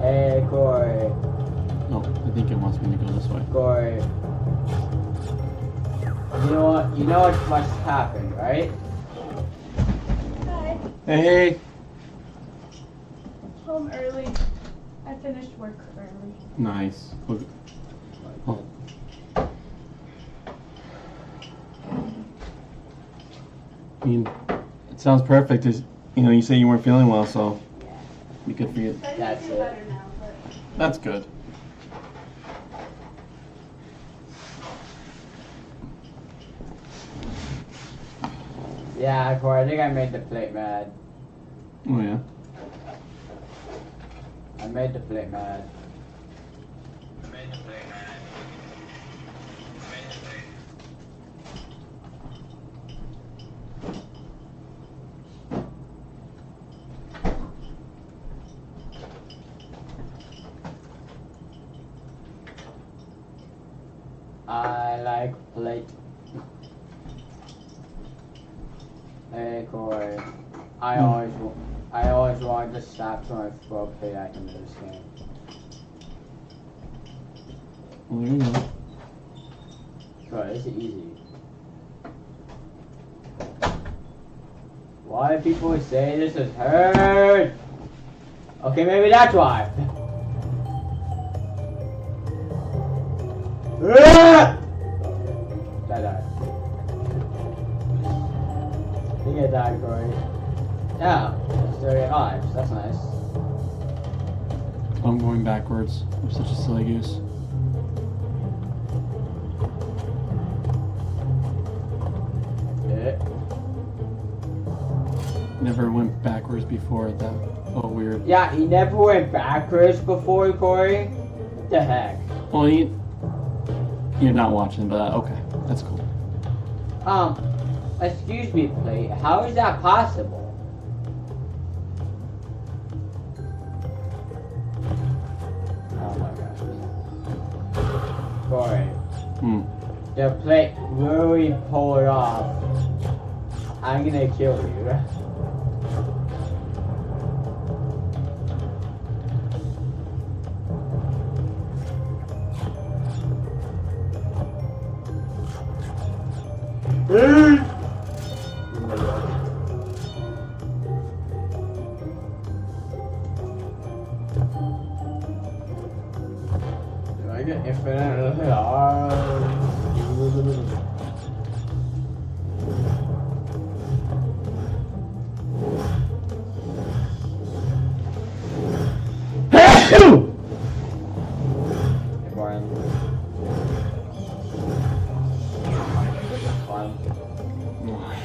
Hey, Corey. No, I think it wants me to go this way. Corey. You know what? You know what must happen, right? Hi. Hey! Home early. I finished work early. Nice. Look. Oh. I mean, it sounds perfect. You say you weren't feeling well, so Yeah. be good for you. I That's feel it. better now, but That's good. Yeah, Corey, I think I made the plate mad. Oh yeah. I made the plate mad. I like plate. Hey Corey, I always wanted to stop so I throw plate I can do this game. Well, there you go. Bro, this is easy. Why do people say this is hard? Okay, maybe that's why. That died. You get died, Corey. Yeah, it's 38 lives. That's nice. I'm going backwards. I'm such a silly goose. Yeah. Never went backwards before that. Oh, weird. Yeah, he never went backwards before, Corey. What the heck? Well, you're not watching, but okay, that's cool. Excuse me, plate. How is that possible? Oh my gosh. Corey. The plate literally pulled off. I'm gonna kill you. Do I get infinite lives?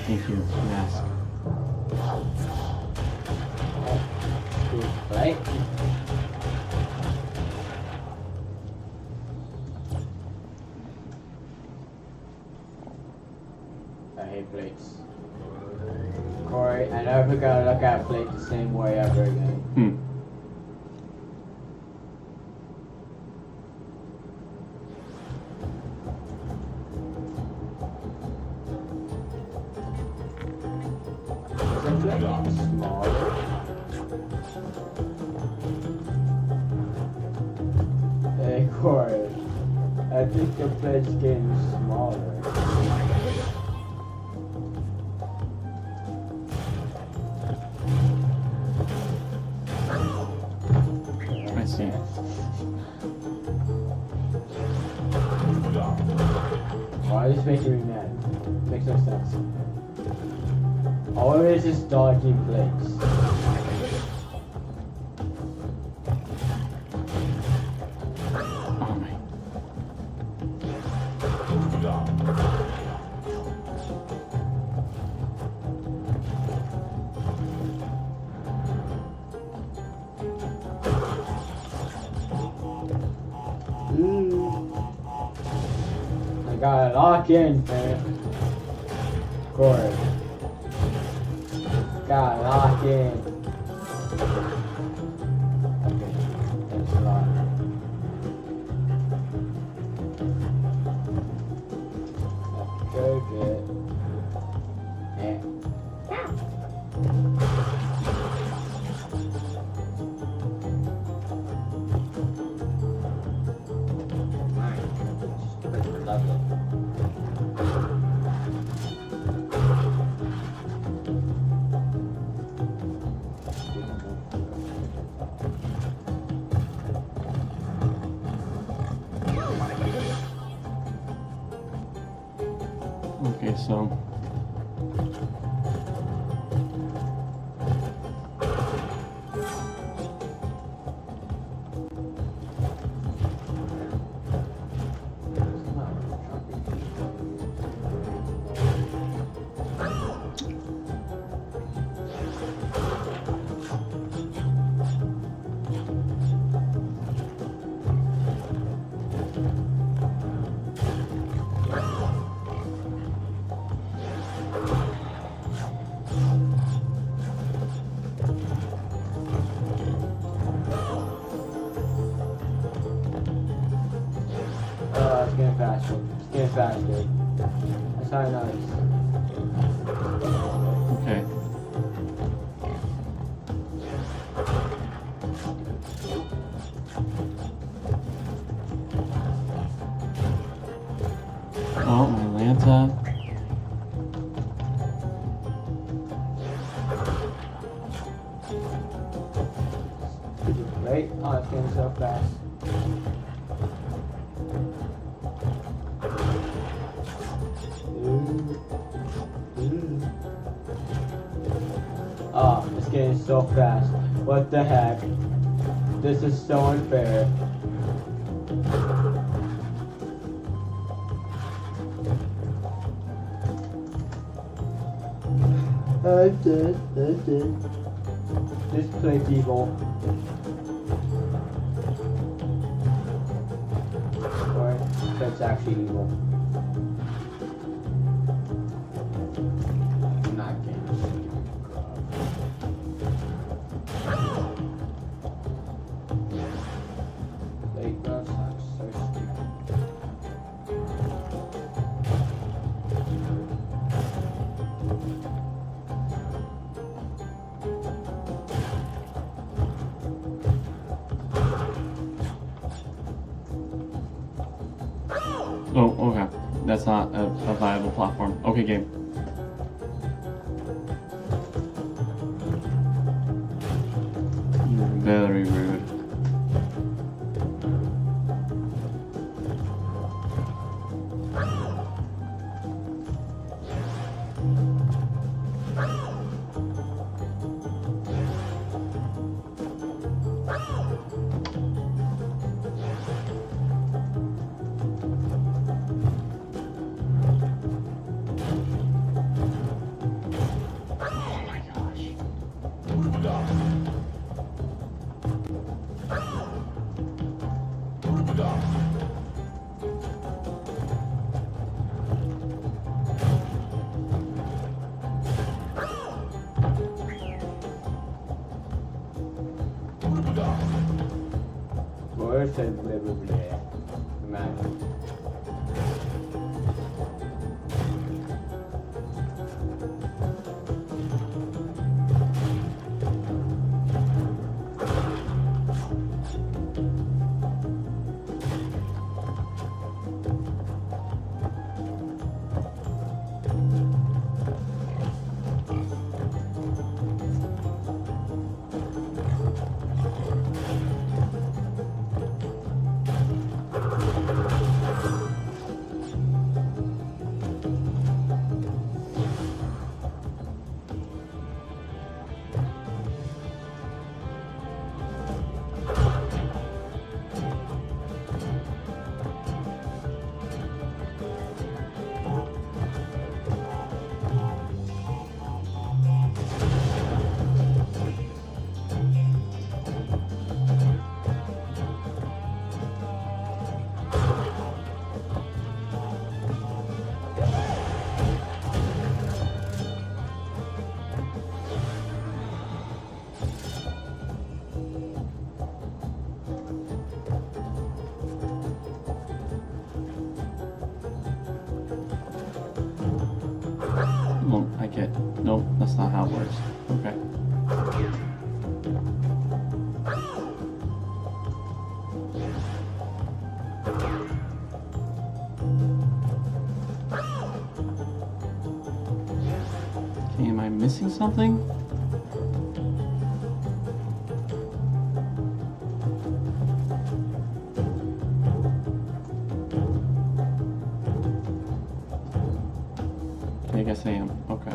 Thank you, mask. Right? I hate plates. Corey, I never gotta look at a plate the same way ever again. Isn't plate getting smaller? Hey Corey, I think the plate's getting smaller. I see. Why is this making me mad? Makes no sense. All of it is just dodging plates. Oh my. I gotta lock in, man. Corey. Gotta lock in. Okay, that's a lot. That's good. Yeah. Okay, so. It's getting faster. It's getting faster. That's how I know Okay. Oh, my Lanta. game so fast. Ah, this game is so fast. What the heck? This is so unfair. That's it. Just play people. Or that's actually evil. Not games. Late road sucks, so stupid. Oh, okay. That's not a viable platform. Okay, game. Very rude. Worse than Liverpool. Imagine. Well, I get. Nope, that's not how it works. Okay. Okay, am I missing something? I guess I am. Okay.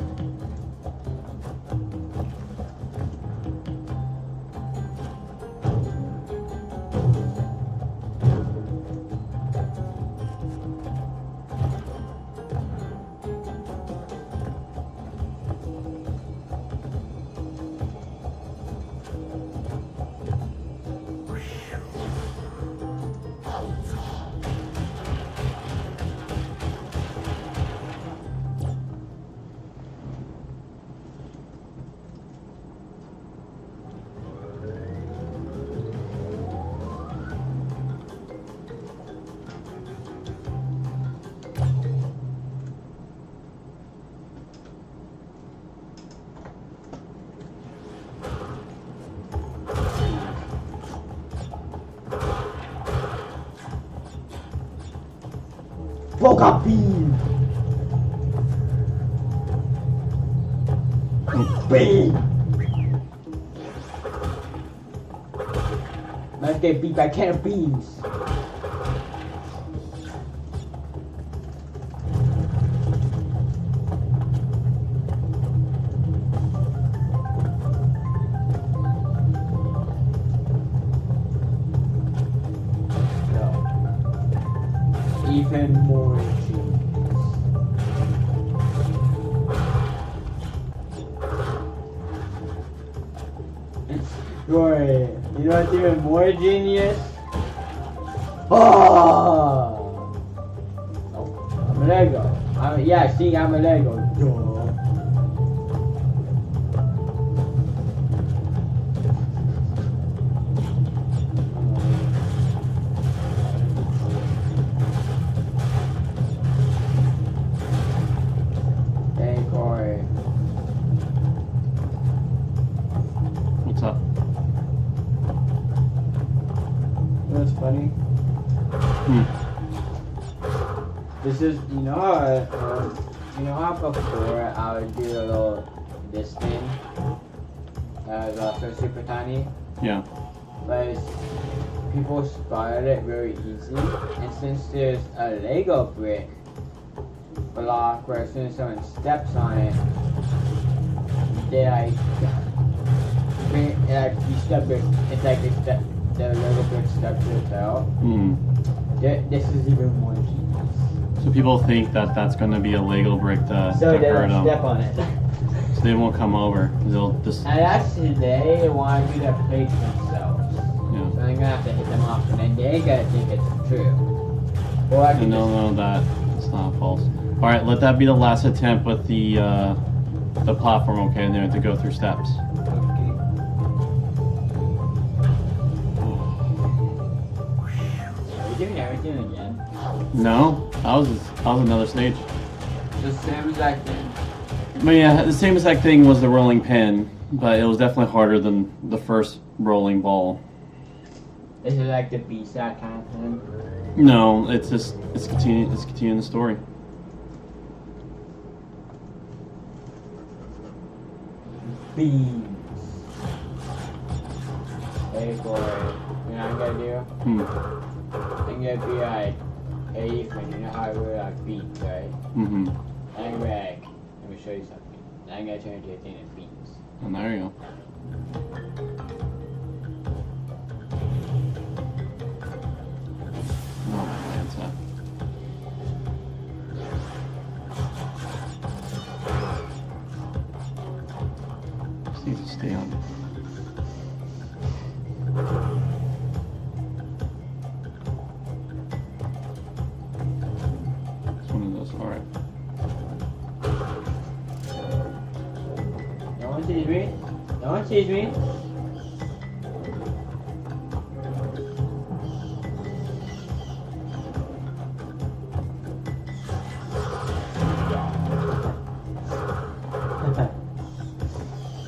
Boca Bean! Bean! Let's get beat by a can of beans. Even more genius. Roy, you know what's even more genius? Oh! I'm a Lego. Yeah, see, I'm a Lego. Duh. What's up? You know what's funny? This is, you know how before I would do a little, this thing, that was also super tiny, Yeah. but people spotted it very easily, and since there's a Lego brick block where as soon as someone steps on it, they like, you step it, it's like the Lego brick stuck to the tail. This is even more genius. So people think that that's going to be a Lego brick to So they hurt don't them. step on it. So they won't come over. They'll just. And actually, they want you to place themselves. Yeah. So I'm gonna have to hit them off, and then they gotta think it's true. Or I And can they'll know that it's not false. All right, let that be the last attempt with the platform. Okay, and they have to go through steps. Are we doing everything again? No, that was another stage. The same exact thing. But yeah, the same exact thing was the rolling pin, but it was definitely harder than the first rolling ball. This is like the B-side kind of thing. No, it's continuing the story. Beans. Hey boy, you know what I'm gonna do? I'm gonna be like, hey Ethan, you know how I really like beans, right? Mm-hmm. And I'm gonna be like, let me show you something. And I'm gonna turn into a thing of beans. And there you go. Oh, that's that. Just need to stay on. It's one of those. All right. No one sees me? No one sees me?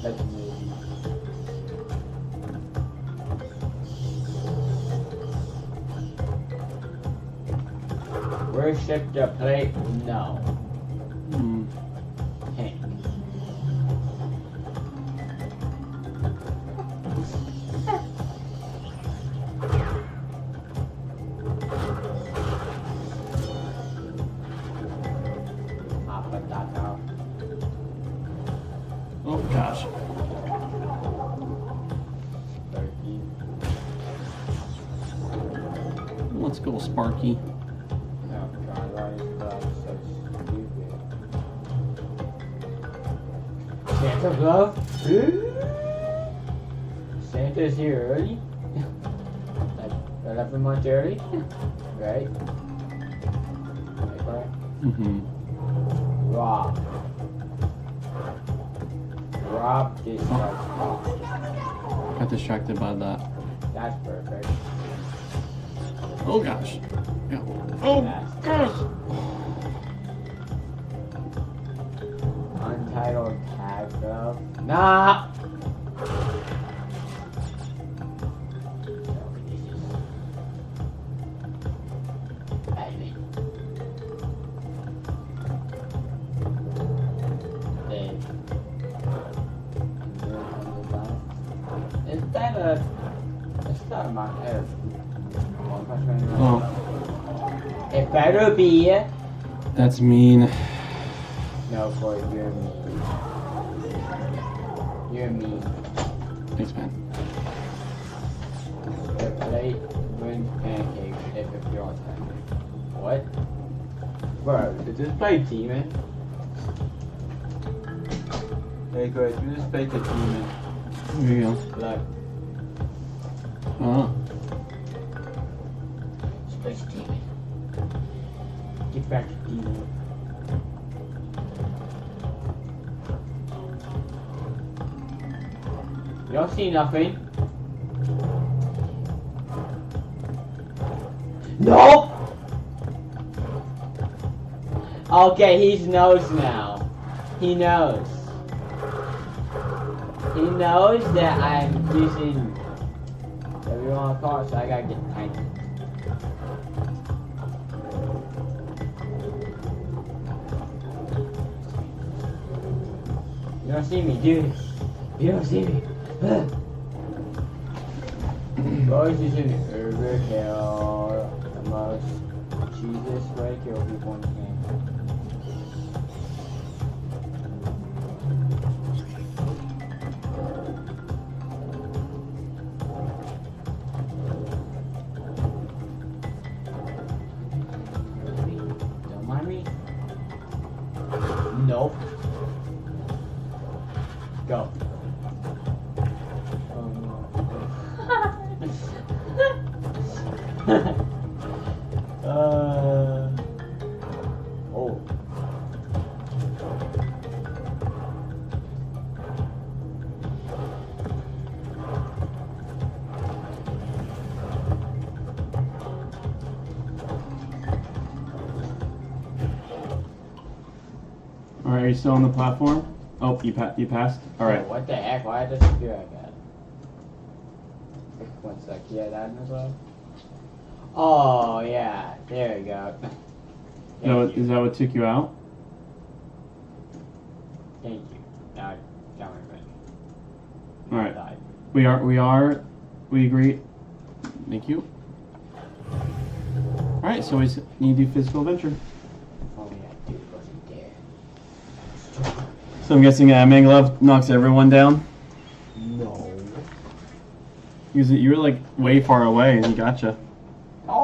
That's amazing. Worship the plate? No. Mm. Tank. Oh gosh. Let's go, Sparky. Oh God, why is that so stupid? Santa Claus? Santa's here early? Like 11 months early? Right? Right? Mm-hmm. Rob this guy's. Got distracted by that. That's perfect. Oh gosh. Yeah. Oh gosh. Untitled tag glove. Nah! It's not a Oh, It better be. that's mean. No, Corey, you're mean. You're mean. Thanks, man. The plate wins pancakes if it feels like. What? Bro, did this play demon? Hey, Corey, do this play the demon? There you go. Look. Oh. Space demon. Get back to demon. You don't see nothing. No! Okay, he knows now. He knows. He knows that I'm using whatever you want to call it, so I gotta get tiny. You don't see me, dude. You don't see me. Always using overkill, the most cheesiest way to kill people in the game. Don't mind me. Nope. Go. Oh. All right, are you still on the platform? Oh, you passed. All right. What the heck? Why does it feel like that? 1 sec. Yeah, that as well. Oh yeah, there you go. Thank you. Is that what took you out? Thank you. Now, now we're ready. All right. Died. We agree. Thank you. All right, so we need to do physical adventure. If only that dude wasn't there. So I'm guessing Manglove knocks everyone down. No. Because you were like way far away and he gotcha.